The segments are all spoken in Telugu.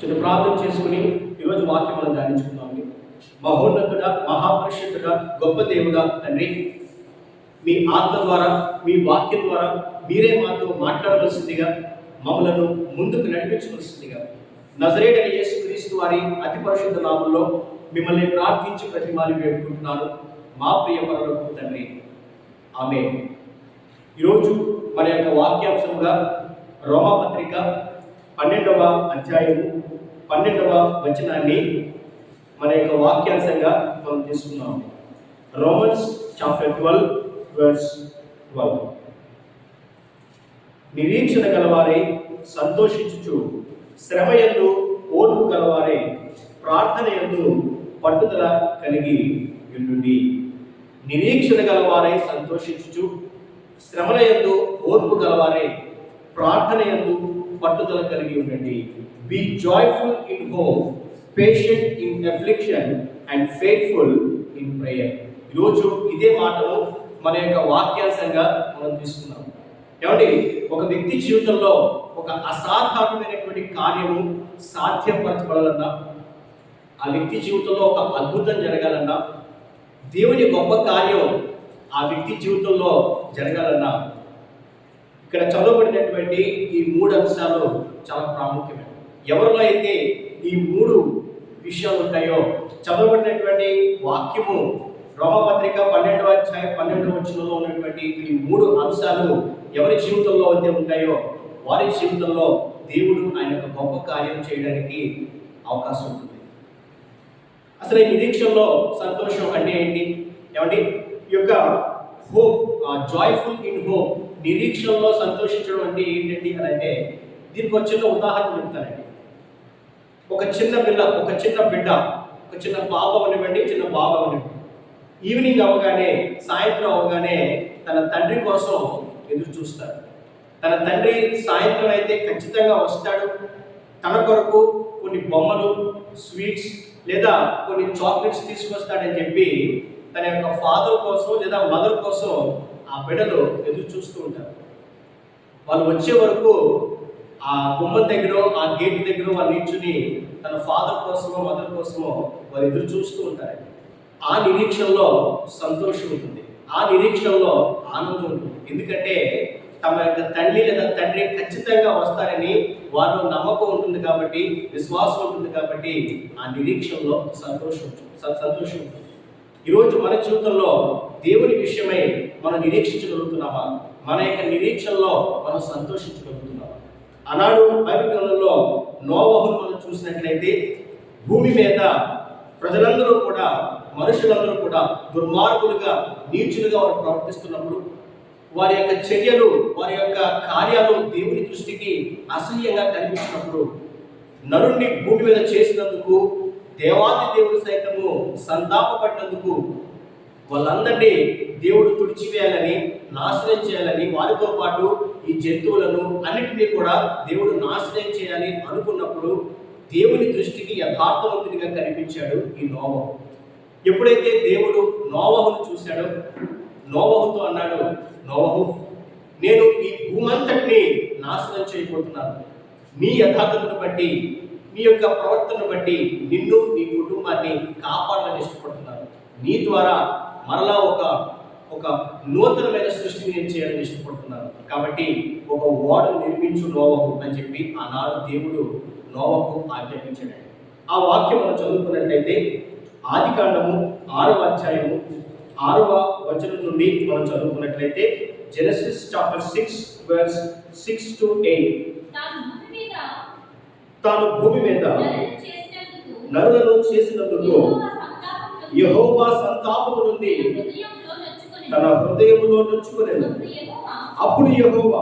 చిన్న ప్రార్థన చేసుకుని ఈరోజు వాక్యం మనం ధ్యానించుకుందామండి. మహోన్నతుడ, మహాపరిషుద్ధుడ, గొప్ప దేవుడ తండ్రి, మీ ఆత్మ ద్వారా, మీ వాక్యం ద్వారా మీరే మాతో మాట్లాడవలసిందిగా, మమ్మలను ముందుకు నడిపించవలసిందిగా నజరేయుడైన యేసుక్రీస్తు వారి అతి పరిశుద్ధ నామములో మిమ్మల్ని ప్రార్థించి ప్రతిమాని వేడుకుంటున్నాను, మా ప్రియ పరలోకపు తండ్రి. ఆమేన్. ఈరోజు మన యొక్క వాక్యాంశంగా రోమాపత్రిక 12వ అధ్యాయము 12వ వచనాన్ని మన యొక్క వాక్యాంశంగా మనం తీసుకున్నాం. Romans chapter 12 verse 12. నిరీక్షణ గలవారే సంతోషించుచు, శ్రమయందు ఓర్పు గలవారే ప్రార్థన యందు పట్టుదల కలిగి ఉండుడి. నిరీక్షణ గలవారే సంతోషించుచు, శ్రమల యందు ఓర్పు గలవారే ప్రార్థన యందు పట్టుదల కలిగి ఉండండి. B joyful in hope, patient in affliction and faithful in prayer. ఈరోజు ఇదే మాటను మన యొక్క వాక్యాంశంగా మనం తీసుకున్నాం. ఏమండి, ఒక వ్యక్తి జీవితంలో ఒక అసాధారణమైనటువంటి కార్యము సాధ్యపరచబడాలన్నా, ఆ వ్యక్తి జీవితంలో ఒక అద్భుతం జరగాలన్నా, దేవుని గొప్ప కార్యం ఆ వ్యక్తి జీవితంలో జరగాలన్నా, ఇక్కడ చదవబడినటువంటి ఈ 3 అంశాలు చాలా ప్రాముఖ్యమైనవి. ఎవరిలో అయితే ఈ 3 విషయాలు ఉంటాయో, చదవబడినటువంటి వాక్యము రోమపత్రిక 12వ అధ్యాయం 12వ వచనంలో ఉన్నటువంటి ఈ 3 అంశాలు ఎవరి జీవితంలో అయితే ఉంటాయో, వారి జీవితంలో దేవుడు ఆయన యొక్క గొప్ప కార్యం చేయడానికి అవకాశం ఉంటుంది. అసలు ఈ నిరీక్షణలో సంతోషం అంటే ఏంటి? ఏమండి, ఈ యొక్క హోప్, జాయ్ఫుల్ ఇన్ హోప్, నిరీక్షణలో సంతోషించడం అంటే ఏంటండి అని అంటే, దీనికి ఒక చిన్న ఉదాహరణ చెప్తానండి. ఒక చిన్న పిల్ల, ఒక చిన్న బిడ్డ, ఒక చిన్న పాప అనివ్వండి, చిన్న బాబా అనివ్వండి, ఈవినింగ్ అవగానే, సాయంత్రం అవగానే తన తండ్రి కోసం ఎదురు చూస్తాడు. తన తండ్రి సాయంత్రం అయితే ఖచ్చితంగా వస్తాడు. తన కొరకు కొన్ని బొమ్మలు, స్వీట్స్ లేదా కొన్ని చాక్లెట్స్ తీసుకొస్తాడని చెప్పి తన యొక్క ఫాదర్ కోసం లేదా మదర్ కోసం ఆ బిడ్డలు ఎదురు చూస్తూ ఉంటారు. వాళ్ళు వచ్చే వరకు ఆ గుమ్మం దగ్గర, ఆ గేట్ దగ్గర వాళ్ళు నిల్చుని తన ఫాదర్ కోసమో మదర్ కోసమో వాళ్ళు ఎదురు చూస్తూ ఉంటారు. ఆ నిరీక్షణలో సంతోషం ఉంటుంది, ఆ నిరీక్షణలో ఆనందం ఉంటుంది. ఎందుకంటే తమ యొక్క తల్లి లేదా తండ్రి ఖచ్చితంగా వస్తారని వారిలో నమ్మకం ఉంటుంది కాబట్టి, విశ్వాసం ఉంటుంది కాబట్టి ఆ నిరీక్షణలో సంతోషం ఉంటుంది. ఈరోజు మన జీవితంలో దేవుని విషయమై మనం నిరీక్షించగలుగుతున్నామా? మన యొక్క నిరీక్షణలో మనం సంతోషించగలుగుతున్నామా? ఆనాడు బైబిల్ గ్రంథంలో నోవహును మనం చూసినట్లయితే, భూమి మీద ప్రజలందరూ కూడా, మనుషులందరూ కూడా దుర్మార్గులుగా, నీచులుగా వారు ప్రవర్తిస్తున్నప్పుడు, వారి యొక్క చర్యలు, వారి యొక్క కార్యాలు దేవుని దృష్టికి అసహ్యంగా కనిపించినప్పుడు, నరుణ్ణి భూమి మీద చేసినందుకు దేవాది దేవుడు సైతము సంతాపపడినందుకు వాళ్ళందరినీ దేవుడు తుడిచివేయాలని, నాశనం చేయాలని, వారితో పాటు ఈ జంతువులను అన్నిటినీ కూడా దేవుడు నాశనం చేయాలి అనుకున్నప్పుడు దేవుని దృష్టికి యథార్థవంతునిగా కనిపించాడు ఈ నోవహు. ఎప్పుడైతే దేవుడు నోవహును చూశాడో, నోవహుతో అన్నాడు, నోవహు, నేను ఈ భూమంతటిని నాశనం చేయబోతున్నాను. నీ యథార్థతను బట్టి, నీ యొక్క ప్రవర్తనను బట్టి నిన్ను, నీ కుటుంబాన్ని కాపాడాలని ఇష్టపడుతున్నాను. నీ ద్వారా మరలా ఒక నూతనమైన సృష్టిని నేను చేయాలని ఇష్టపడుతున్నాను. కాబట్టి ఒక ఓడను నిర్మించు నోవహు అని చెప్పి ఆనాడు దేవుడు నోవహు ఆజ్ఞాపించాడు. ఆ వాక్యం మనం చదువుకున్నట్లయితే ఆదికాండము 6వ అధ్యాయము 6వ వచనం నుండి మనం చదువుకున్నట్లయితే, జెనసిస్ చాప్టర్ 6 verse 6 to 8. తాను భూమి మీద నరులను చేసినందుకు యెహోవా సంతాపము నుండి తన హృదయములో నొచ్చుకొనెను. అప్పుడు యెహోవా,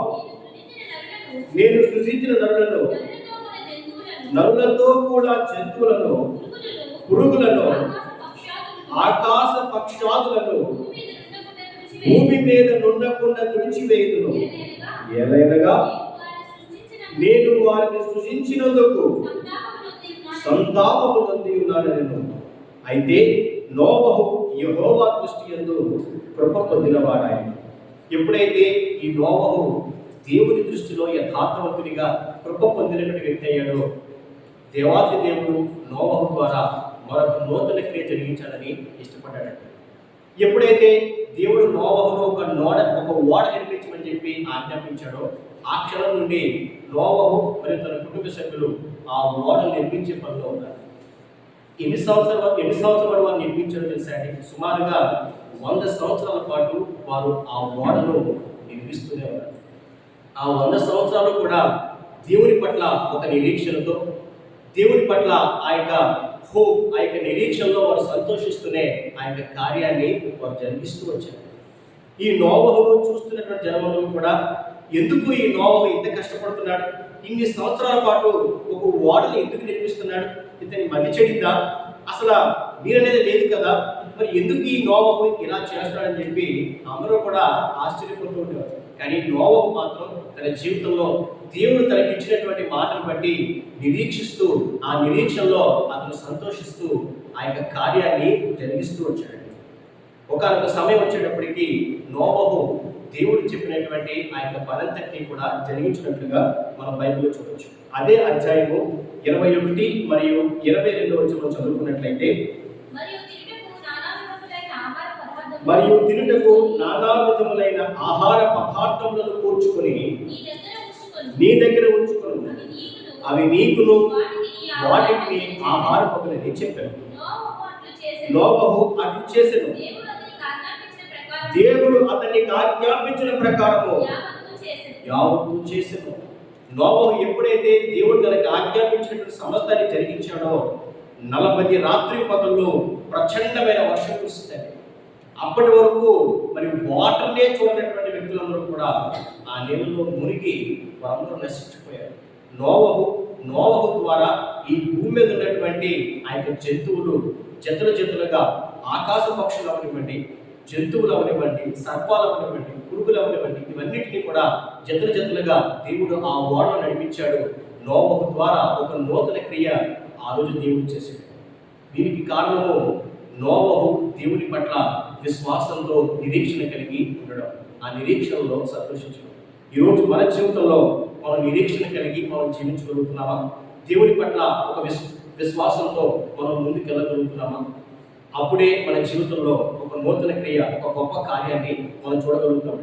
నేను సృజించిన నరులను, నరులతో కూడా జంతువులను, పురుగులను, ఆకాశ పక్షాదులను భూమి మీద నుండకుండా తుడిచివేయుదును. ఏలైనగా నేను వారిని సృజించినందుకు సంతాపము నొంది ఉన్నాను. అయితే నోవహు యెహోవా దృష్టి యందు కృప పొందినవాడాయను. ఎప్పుడైతే ఈ నోవహు దేవుని దృష్టిలో యథార్థవంతునిగా కృప పొందినటువంటి వ్యక్తి అయ్యాడో, దేవాది దేవుడు నోవహు ద్వారా మరొక నూతన క్రియ జరిగించాలని ఇష్టపడ్డాడంట. ఎప్పుడైతే దేవుడు నోవహును ఒక ఓడ నిర్మించమని చెప్పి ఆజ్ఞాపించాడో ఆ క్షణం నుండి నోవహు మరియు తన కుటుంబ సభ్యులు ఆ ఓడను నిర్మించే పనిలో ఉన్నారు. ఎన్ని సంవత్సరాలు వారు నిర్మించడం తెలుసండి? సుమారుగా 100 సంవత్సరాల పాటు వారు ఆ ఓడను నిర్మిస్తూనే ఉన్నారు. ఆ 100 సంవత్సరాలు కూడా దేవుని పట్ల ఒక నిరీక్షణతో, దేవుని పట్ల ఆ యొక్క హోప్, ఆ యొక్క నిరీక్షణలో వారు సంతోషిస్తూనే ఆ యొక్క కార్యాన్ని వారు జరిగిస్తూ వచ్చారు. ఈ నోవహును చూస్తున్నటువంటి జనములు కూడా ఎందుకు ఈ నోవహు ఇంత కష్టపడుతున్నాడు, ఇన్ని సంవత్సరాల పాటు ఒక ఓడని ఎందుకు నిర్మిస్తున్నాడు, ఇతని మతి చెడిందా, అసలు మీరనేది లేదు కదా, మరి ఎందుకు ఈ నోవహు ఇలా చేస్తాడని చెప్పి అందరూ కూడా ఆశ్చర్యపోతూ ఉండేవారు. కానీ నోవహు మాత్రం తన జీవితంలో దేవుడు తనకి ఇచ్చినటువంటి మాటను బట్టి నిరీక్షిస్తూ, ఆ నిరీక్షణలో అతను సంతోషిస్తూ ఆ యొక్క కార్యాన్ని జరిగిస్తూ వచ్చాడు. ఒకనొక సమయం వచ్చేటప్పటికి నోవహు దేవుడు చెప్పినటువంటి ఆ యొక్క పనంతటిని కూడా జరిగించినట్లుగా మనం బైబిల్లో చూడవచ్చు. అదే అధ్యాయము 21 మరియు 22 వచనం చదువుకున్నట్లయితే, మరియు తినుటకు నానా విధములైన ఆహార పదార్థములను కూర్చుకొని నీ దగ్గర ఉంచుకొని అవి నీకును వాటికి ఆహారములని చెప్పాను. నోవహు అట్లు చేసెను. దేవుడు అతనికి ఆజ్ఞాపించిన ప్రకారము యావత్తు చేసెను. నోవహు ఎప్పుడైతే దేవుడు తనకి ఆజ్ఞాపించినటువంటి సమస్తాన్ని జరిగించాడో 40 రాత్రి పగళ్ళు ప్రచండమైన వర్షం కురుస్తుంది. అప్పటి వరకు మరి వాటర్నే చూడనటువంటి వ్యక్తులందరూ కూడా ఆ నీళ్ళలో మునిగి వారందరూ నశించిపోయారు. నోవహు ద్వారా ఈ భూమి మీద ఉన్నటువంటి ఆ యొక్క జంతువులు జతలుగా, ఆకాశ పక్షులు అవనివ్వండి, జంతువులు అవనివ్వండి, సర్పాలు అవనివ్వండి, పురుగులు అవనివ్వండి, ఇవన్నిటినీ కూడా జతలుగా దేవుడు ఆ ఓడలో నడిపించాడు. నోవహు ద్వారా ఒక నూతన క్రియ ఆ రోజు దేవుడు చేశాడు. దీనికి కారణము నోవహు దేవుని పట్ల విశ్వాసంతో నిరీక్షణ కలిగి ఉండడం, ఆ నిరీక్షణలో సంతోషించడం. ఈరోజు మన జీవితంలో మనం నిరీక్షణ కలిగి మనం జీవించగలుగుతున్నామా? దేవుని పట్ల ఒక విశ్వాసంతో మనం ముందుకెళ్ళగలుగుతున్నామా? అప్పుడే మన జీవితంలో ఒక నూతన క్రియ, ఒక గొప్ప కార్యాన్ని మనం చూడగలుగుతాం.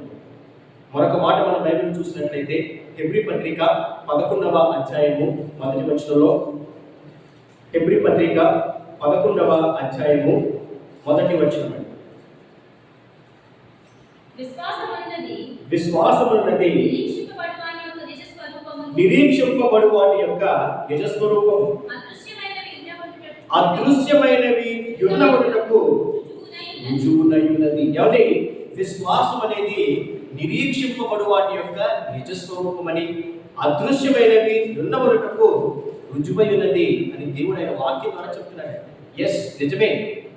మరొక మాట మనం బైబిల్ చూసినట్లయితే హెబ్రీ పత్రిక 11వ అధ్యాయము 1వ వచనంలో, హెబ్రీ పత్రిక 11వ అధ్యాయము 1వ వచనం, విశ్వాసమున్నది నిరీక్షింపబడు వాటి యొక్క నిజస్వరూపము, అదృశ్యమైనవి యున్నవనుటకు రుజువునయున్నది. ఏమంటే విశ్వాసం అనేది నిరీక్షింపబడు వాటి యొక్క నిజస్వరూపమని, అదృశ్యమైనవి యున్నవనుటకు రుజువైనది అని దేవుడు ఆయన వాక్యం ద్వారా చెప్తున్నాడు. ఎస్, నిజమే.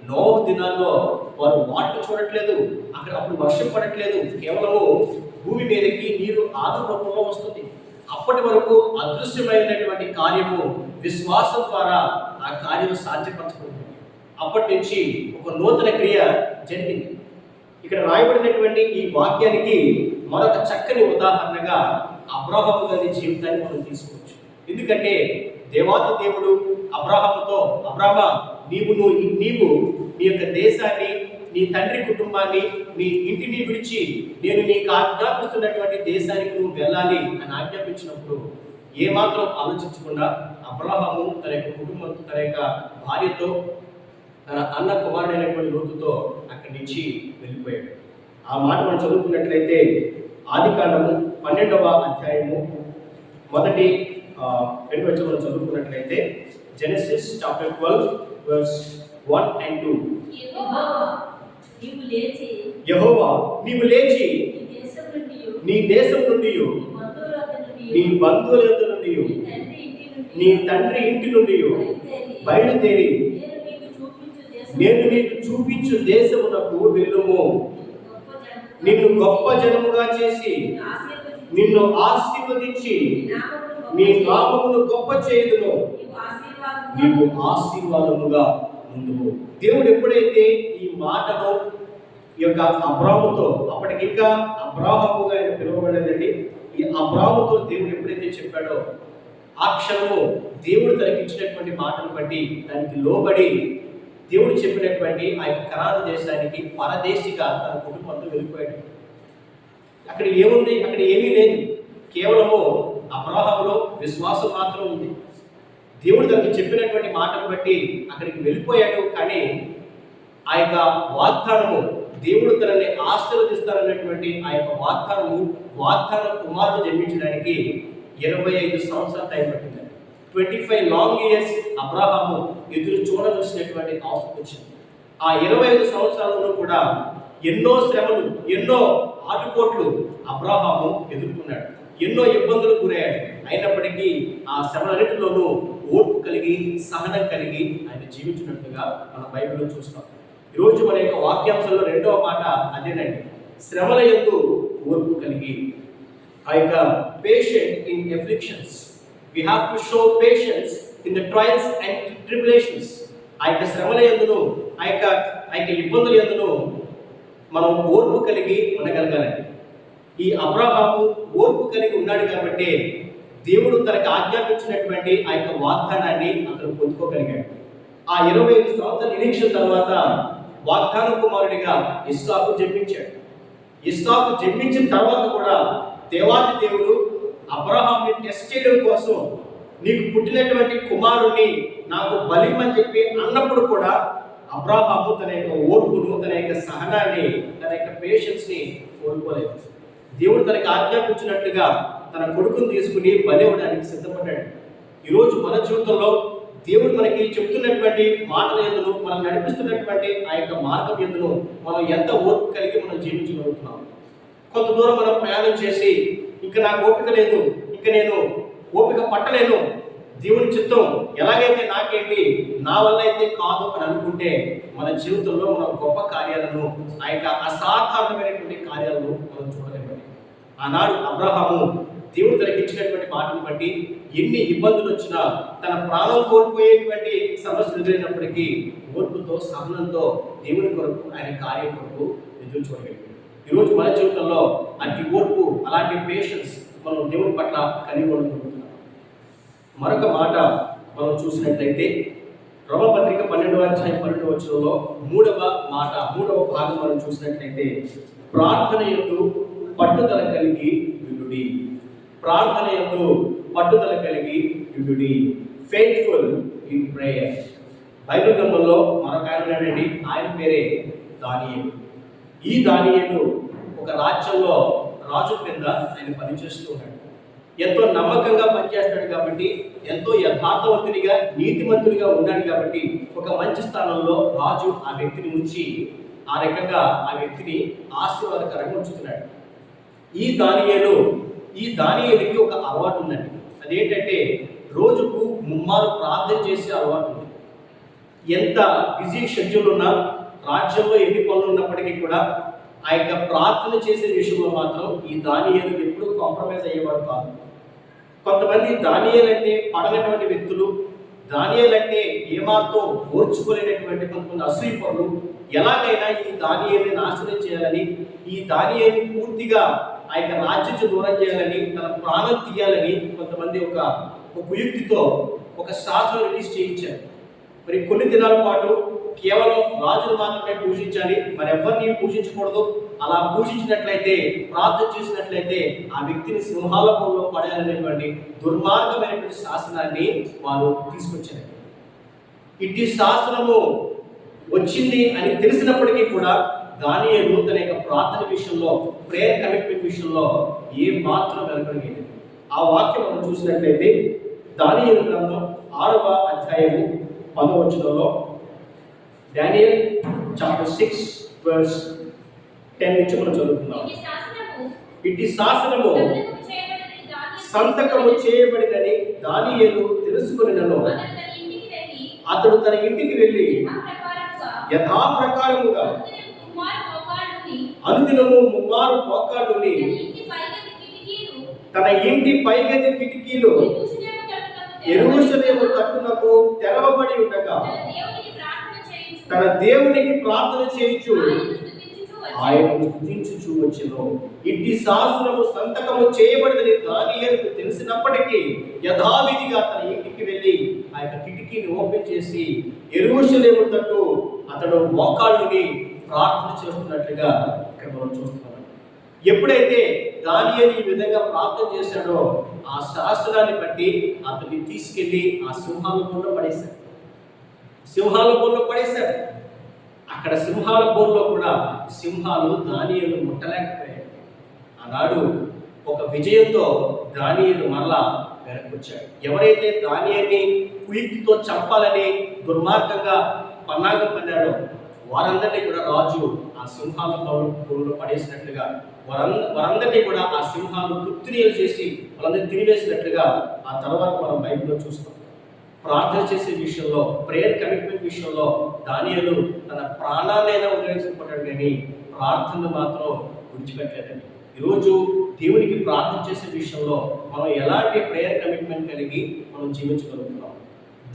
నోవహు దినాల్లో వారు వాటిని చూడట్లేదు, అప్పుడు వర్షం పడట్లేదు, కేవలము భూమి మీదకి నీరు ఆదు రూపంలో వస్తుంది. అప్పటి వరకు అదృశ్యమైనటువంటి కార్యము విశ్వాసం ద్వారా ఆ కార్యం సాధ్యపరచబడింది. అప్పటి నుంచి ఒక నూతన క్రియ జరిగింది. ఇక్కడ రాయబడినటువంటి ఈ వాక్యానికి మరొక చక్కని ఉదాహరణగా అబ్రాహాము గారి జీవితాన్ని మనం తీసుకోవచ్చు. ఎందుకంటే దేవాది దేవుడు అబ్రాహాముతో, అబ్రాహా, నీవు నీ యొక్క దేశాన్ని, నీ తండ్రి కుటుంబాన్ని, నీ ఇంటిని విడిచి నేను నీకు ఆజ్ఞాపిస్తున్నటువంటి దేశానికి నువ్వు వెళ్ళాలి అని ఆజ్ఞాపించినప్పుడు ఏమాత్రం ఆలోచించకుండా అబ్రాహాము తన యొక్క కుటుంబంతో, తన యొక్క భార్యతో, తన అన్న కుమారుడైనటువంటి లోతుతో అక్కడి నుంచి వెళ్ళిపోయాడు. ఆ మాట మనం చదువుకున్నట్లయితే ఆదికాండము 12వ అధ్యాయము 1 వచనం చదువుకున్నట్లయితే జెనసిస్ చాప్టర్ 12 verse 1 and 2. యెహోవా నీవు లేచి నీ దేశం నుండి, నీ బంధువుల యొద్ద నుండి, నీ తండ్రి ఇంటి నుండి బయలుదేరి నేను నీకు చూపించు దేశమునకు వెళ్ళుము. నిన్ను గొప్ప జనముగా చేసి నిన్ను ఆశీర్వదించి నీ నామమును గొప్ప చేయుదును, నీవు ఆశీర్వాదముగా ఉండుము. దేవుడు ఎప్పుడైతే ఈ మాటను ఈ యొక్క అబ్రాహాముతో, అప్పటికి ఇంకా అబ్రాహాముగా ఆయన పిలువబడలేదండి, ఈ అబ్రాహాముతో దేవుడు ఎప్పుడైతే చెప్పాడో ఆ క్షణము దేవుడు తనకి ఇచ్చినటువంటి మాటను బట్టి దానికి లోబడి దేవుడు చెప్పినటువంటి ఆ యొక్క కనాను దేశానికి పరదేశిగా తన కుటుంబంతో వెళ్ళిపోయాడు. అక్కడ ఏముంది? అక్కడ ఏమీ లేదు. కేవలము అబ్రాహాములో విశ్వాసం మాత్రం ఉంది. దేవుడు తనకి చెప్పినటువంటి మాటను బట్టి అక్కడికి వెళ్ళిపోయాడు. కానీ ఆ యొక్క వాగ్దానము, దేవుడు తనని ఆశీర్వదిస్తారన్నటువంటి ఆ యొక్క వాగ్దాన కుమారుడు జన్మించడానికి 25 సంవత్సరాలు టైం పట్టింది. 25 లాంగ్ ఇయర్స్ అబ్రాహాము ఎదురు చూడవలసినటువంటి అవసరం వచ్చింది. ఆ 25 సంవత్సరాలలో కూడా ఎన్నో శ్రమలు, ఎన్నో ఆటుపోట్లు అబ్రాహాము ఎదుర్కొన్నాడు. ఎన్నో ఇబ్బందులు గురయ్యాడు. అయినప్పటికీ ఆ శ్రమలన్నింటిలోనూ ఓర్పు కలిగి, సహనం కలిగి ఆయన జీవించినట్టుగా మన బైబిల్లో చూస్తాం. ఈరోజు మన యొక్క వాక్యాంశంలో రెండవ మాట అదేనండి, శ్రమల యందు ఓర్పు కలిగి. ఆ యొక్క patient in afflictions. We have to show patience in the trials and tribulations. ఆ యొక్క శ్రమల యందును, ఆ యొక్క ఇబ్బందుల యందును మనం ఓర్పు కలిగి ఉండగలగాలండి. ఈ అబ్రాహాము ఓర్పు కలిగి ఉన్నాడు కాబట్టి దేవుడు తనకు ఆజ్ఞాపించినటువంటి ఆ యొక్క వాగ్దానాన్ని అతను పొందుకోగలిగాడు. ఆ 25 సంవత్సరాల నిరీక్షణ తర్వాత వాగ్దాన కుమారుడిగా ఇస్సాకు జన్మించాడు. ఇస్సాకు జన్మించిన తర్వాత కూడా దేవాది దేవుడు అబ్రహాంని టెస్ట్ చేయడం కోసం నీకు పుట్టినటువంటి కుమారుణ్ణి నాకు బలిమని చెప్పి అన్నప్పుడు కూడా అబ్రహాము తన యొక్క ఓర్పును, తన యొక్క సహనాన్ని, తన యొక్క పేషెన్స్ని కోల్పోలేదు. దేవుడు తనకి ఆజ్ఞాపించినట్టుగా తన కొడుకును తీసుకుని బలి ఇవ్వడానికి సిద్ధపడ్డాడు. ఈరోజు మన జీవితంలో దేవుడు మనకి చెప్తున్నటువంటి మాటల యందును, మనం నడిపిస్తున్నటువంటి ఆ యొక్క మార్గం యందును మనం ఎంత ఓర్పు కలిగి మనం జీవించగలుగుతున్నాం. కొంత దూరం మనం ప్రయాణం చేసి ఇంకా నాకు ఓపిక లేదు, ఇంకా నేను ఓపిక పట్టలేను, దేవుని చిత్తం ఎలాగైతే నాకేంటి, నా వల్ల అయితే కాదు అని అనుకుంటే మన జీవితంలో మనం గొప్ప కార్యాలను, ఆ యొక్క అసాధారణమైనటువంటి కార్యాలను మనం చూడలేము. ఆనాడు అబ్రహాము దేవుడు తనకి ఇచ్చినటువంటి మాటను బట్టి ఎన్ని ఇబ్బందులు వచ్చినా, తన ప్రాణం కోల్పోయేటువంటి సమస్యలు ఎదురైనప్పటికీ ఓర్పుతో, సహనంతో దేవుని కొరకు, ఆయన కార్యం కొరకు ఎదురు చూడగలిగాడు. ఈరోజు మన జీవితంలో అలాంటి ఓర్పు, అలాంటి పేషెన్స్ మనం దేవుని పట్ల కలిగి ఉండగలుగుతున్నాం. మరొక మాట మనం చూసినట్లయితే రోమపత్రిక 12వ అధ్యాయం 12వ వచనంలో మూడవ భాగం మనం చూసినట్లయితే ప్రార్థన యందు పట్టుదల కలిగి ఉండుడి. ప్రార్థన యందు పట్టుదల కలిగి ఉండుడి. Faithful in prayer. బైబిల్ గ్రంథంలో మరొక ఆయన ఉన్నాడండి, ఆయన పేరే దానియేలు. ఈ దానియేలు ఒక రాజ్యంలో రాజు కింద ఆయన పనిచేస్తూ ఉన్నాడు. ఎంతో నమ్మకంగా పనిచేస్తాడు కాబట్టి, ఎంతో యథార్థవంతునిగా, నీతిమంతునిగా ఉన్నాడు కాబట్టి ఒక మంచి స్థానంలో రాజు ఆ వ్యక్తిని ఉంచి ఆ రకంగా ఆ వ్యక్తిని ఆశీర్వాదకరంగా ఉంచుతున్నాడు. ఈ దానియేలుకి ఒక అలవాటు ఉందండి. అదేంటంటే రోజుకు 3 మార్లు ప్రార్థన చేసే అలవాటు ఉంది. ఎంత బిజీ షెడ్యూల్ ఉన్నా, రాజ్యంలో ఎన్ని పనులు ఉన్నప్పటికీ కూడా ఆ యొక్క ప్రార్థన చేసే విషయంలో మాత్రం ఈ దానియేలు ఎప్పుడూ కాంప్రమైజ్ అయ్యేవాడు కాదు. కొంతమంది దానియేలు అంటే పడనటువంటి వ్యక్తులు, దానియేలు అంటే ఏమాత్రం ఓర్చుకోలేనటువంటి కొంతమంది అసూయపరులు ఎలాగైనా ఈ దానియేలుని నాశనం చేయాలని, ఈ దానియేలుని పూర్తిగా ఆ యొక్క రాజ్యం దూరం చేయాలని, తన ప్రాణం తీయాలని కొంతమంది ఒక కుయుక్తితో ఒక శాస్త్రం రిలీజ్ చేయించారు. మరి కొన్ని దినాల పాటు కేవలం రాజును మాత్రమే పూజించాలి, మరెవ్వరిని పూజించకూడదు. అలా పూజించినట్లయితే, ప్రార్థన చేసినట్లయితే ఆ వ్యక్తిని సింహాలపంలో పడేయాలనేటువంటి దుర్మార్గమైనటువంటి శాసనాన్ని వారు తీసుకొచ్చారు. ఇట్టి శాసనము వచ్చింది అని తెలిసినప్పటికీ కూడా దానియేలు తన యొక్క ప్రార్థన విషయంలో, ప్రేయర్ కమిట్మెంట్ విషయంలో ఏ మాత్రం వెనకడిగేది. ఆ వాక్యం మనం చూసినట్లయితే దానియేలు గ్రంథం 6వ అధ్యాయము 10వ వచనంలో, Daniel chapter 6 verse 10 నుంచి మనం చదువుతున్నాం. ఇట్టి శాసనము సంతకము చేయబడినని దానియేలు తెలుసుకొనినను అతడు తన ఇంటికి వెళ్ళి యథాప్రకారముగా అనుదినము 3 మార్లు మోకాళ్ళుని తన ఇంటి పైగది కిటికీలు యెరూషలేము తట్టునకు తెరవబడి ఉండగా తన దేవునికి ప్రార్థన చేయించు ఆయనను స్తుతించుచూ వచ్చెను. ఇంటి శాసనము సంతకము చేయబడిందని దానియేలుకు తెలిసినప్పటికీ యథావిధిగా తన ఇంటికి వెళ్ళి ఆ యొక్క కిటికీని ఓపెన్ చేసి యెరూషలేము తట్టు అతడు మోకాళ్ళుని ప్రార్థన చేస్తున్నట్లుగా ఇక్కడ మనం చూస్తున్నాం. ఎప్పుడైతే దానియేలు ఈ విధంగా ప్రార్థన చేశాడో ఆ శాసనాన్ని బట్టి అతన్ని తీసుకెళ్లి ఆ సింహాల బోన్లో పడేశాడు. సింహాల బోన్లో పడేశాడు. అక్కడ సింహాల బోన్లో కూడా సింహాలు దానియేలు ముట్టలేకపోయాడు. ఆనాడు ఒక విజయంతో దానియేలు మరలా వెనక్కొచ్చాడు. ఎవరైతే దానియేలుని కుయుక్తితో చంపాలని దుర్మార్గంగా పన్నాగం పన్నాడో వారందరినీ కూడా రాజు ఆ సింహాల బోన్లో పడేసినట్లుగా వారందరినీ కూడా ఆ సింహాలు తుత్తినీలు చేసి వాళ్ళందరినీ తినివేసినట్లుగా ఆ తర్వాత మనం బైబిల్లో చూస్తాం. ప్రార్థన చేసే విషయంలో, ప్రేయర్ కమిట్మెంట్ విషయంలో దానియేలు తన ప్రాణాన్నైనా ఉపయోగించబడ్డాడు, కానీ ప్రార్థన మాత్రం విడిచిపెట్టలేదండి. ఈరోజు దేవునికి ప్రార్థన చేసే విషయంలో మనం ఎలాంటి ప్రేయర్ కమిట్మెంట్ కలిగి మనం జీవించగలుగుతున్నాం?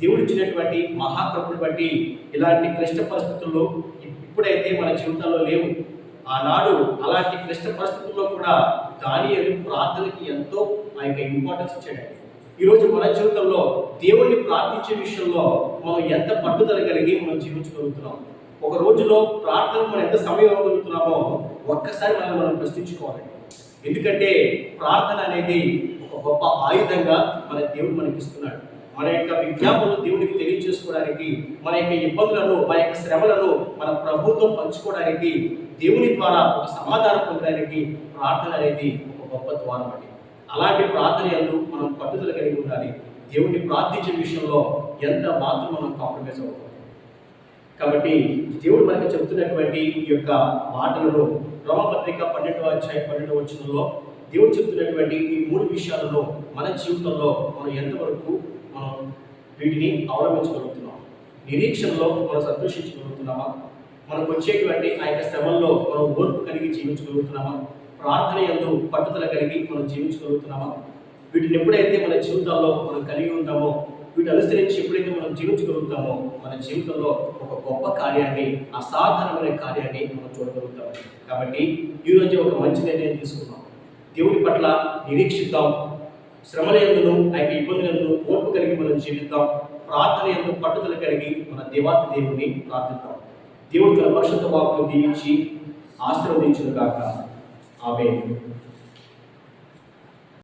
దేవుడిచ్చినటువంటి మహాకృపను బట్టి ఇలాంటి క్లిష్ట పరిస్థితుల్లో ఇప్పుడైతే మన జీవితాల్లో లేవు. ఆనాడు అలాంటి క్లిష్ట పరిస్థితుల్లో కూడా దానియేలు ప్రార్థనకి ఎంతో ఆ యొక్క ఇంపార్టెన్స్ ఇచ్చాడు. ఈరోజు మన జీవితంలో దేవుణ్ణి ప్రార్థించే విషయంలో మనం ఎంత పట్టుదల కలిగి మనం జీవించగలుగుతున్నాం? ఒక రోజులో ప్రార్థనకు మనం ఎంత సమయం ఇవ్వగలుగుతున్నామో ఒక్కసారి మనం ప్రశ్నించుకోవాలి. ఎందుకంటే ప్రార్థన అనేది ఒక గొప్ప ఆయుధంగా మన దేవుడు మనకి ఇస్తున్నాడు. మన యొక్క విజ్ఞాపనలు దేవునికి తెలియజేసుకోవడానికి, మన యొక్క ఇబ్బందులను, మన యొక్క శ్రమలను మన ప్రభుత్వం పంచుకోవడానికి, దేవుని ద్వారా ఒక సమాధానం పొందడానికి ప్రార్థన అనేది ఒక గొప్ప ద్వారం అండి. అలాంటి ప్రార్థన యందు మనం పట్టుదల కలిగి ఉండాలి. దేవుణ్ణి ప్రార్థించే విషయంలో ఎంత మాత్రం మనం కాంప్రమైజ్ అవ్వకూడదు. కాబట్టి దేవుడు మనకి చెప్తున్నటువంటి ఈ యొక్క మాటలను రోమపత్రిక 12వ అధ్యాయం 12వ వచనంలో దేవుడు చెప్తున్నటువంటి ఈ 3 విషయాలను మన జీవితంలో మనం ఎంతవరకు మనం వీటిని అవలంబించగలుగుతున్నాం? నిరీక్షణలో మనం సంతోషించగలుగుతున్నామా? మనకు వచ్చేటువంటి ఆ యొక్క శ్రమల్లో మనం ఓర్పు కలిగి జీవించగలుగుతున్నామా? ప్రార్థన యందు పట్టుదల కలిగి మనం జీవించగలుగుతున్నామా? వీటిని ఎప్పుడైతే మన జీవితాల్లో మనం కలిగి ఉంటామో, వీటి అనుసరించి ఎప్పుడైతే మనం జీవించగలుగుతామో మన జీవితంలో ఒక గొప్ప కార్యాన్ని, అసాధారణమైన కార్యాన్ని మనం చూడగలుగుతాం. కాబట్టి ఈరోజు ఒక మంచి నిర్ణయం తీసుకున్నాం. దేవుడి పట్ల నిరీక్షిద్దాం. శ్రమల యందును, ఆ యొక్క ఇబ్బందుల యందును ఓర్పు కలిగి మనం జీవిద్దాం. ప్రార్థన యందు పట్టుదల కలిగి మన దేవాతి దేవుని ప్రార్థిద్దాం. దేవుడు తన పరిశుద్ధ వాక్కును దీవించి ఆశీర్వదించును గాక. ఆమేన్.